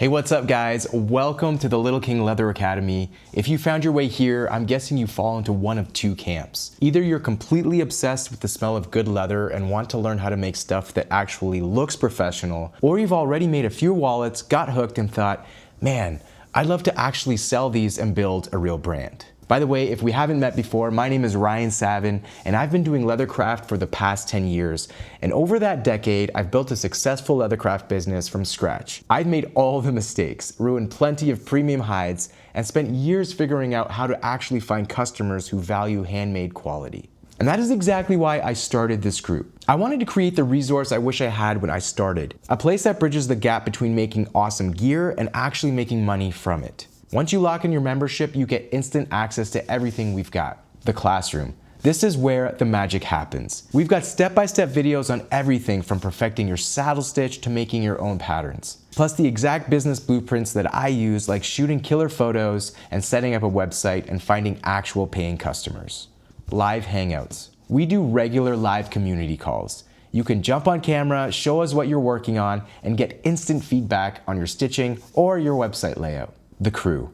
Hey, what's up guys? Welcome to the Little King Leather Academy. If you found your way here, I'm guessing you fall into one of two camps. Either you're completely obsessed with the smell of good leather and want to learn how to make stuff that actually looks professional, or you've already made a few wallets, got hooked and thought, man, I'd love to actually sell these and build a real brand. By the way, if we haven't met before, my name is Ryan Savin, and I've been doing leathercraft for the past 10 years. And over that decade, I've built a successful leathercraft business from scratch. I've made all the mistakes, ruined plenty of premium hides, and spent years figuring out how to actually find customers who value handmade quality. And that is exactly why I started this group. I wanted to create the resource I wish I had when I started, a place that bridges the gap between making awesome gear and actually making money from it. Once you lock in your membership, you get instant access to everything we've got. The classroom. This is where the magic happens. We've got step-by-step videos on everything from perfecting your saddle stitch to making your own patterns. Plus the exact business blueprints that I use, like shooting killer photos and setting up a website and finding actual paying customers. Live hangouts. We do regular live community calls. You can jump on camera, show us what you're working on, and get instant feedback on your stitching or your website layout. The crew.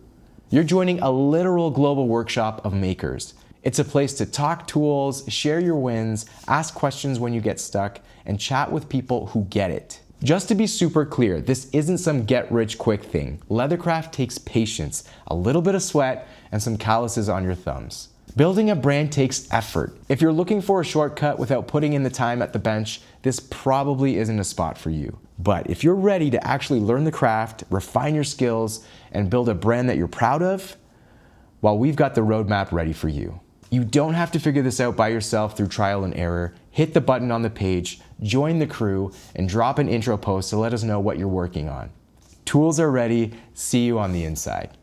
You're joining a literal global workshop of makers. It's a place to talk tools, share your wins, ask questions when you get stuck, and chat with people who get it. Just to be super clear, this isn't some get-rich-quick thing. Leathercraft takes patience, a little bit of sweat, and some calluses on your thumbs. Building a brand takes effort. If you're looking for a shortcut without putting in the time at the bench, this probably isn't a spot for you. But if you're ready to actually learn the craft, refine your skills, and build a brand that you're proud of, well, we've got the roadmap ready for you. You don't have to figure this out by yourself through trial and error. Hit the button on the page, join the crew, and drop an intro post to let us know what you're working on. Tools are ready. See you on the inside.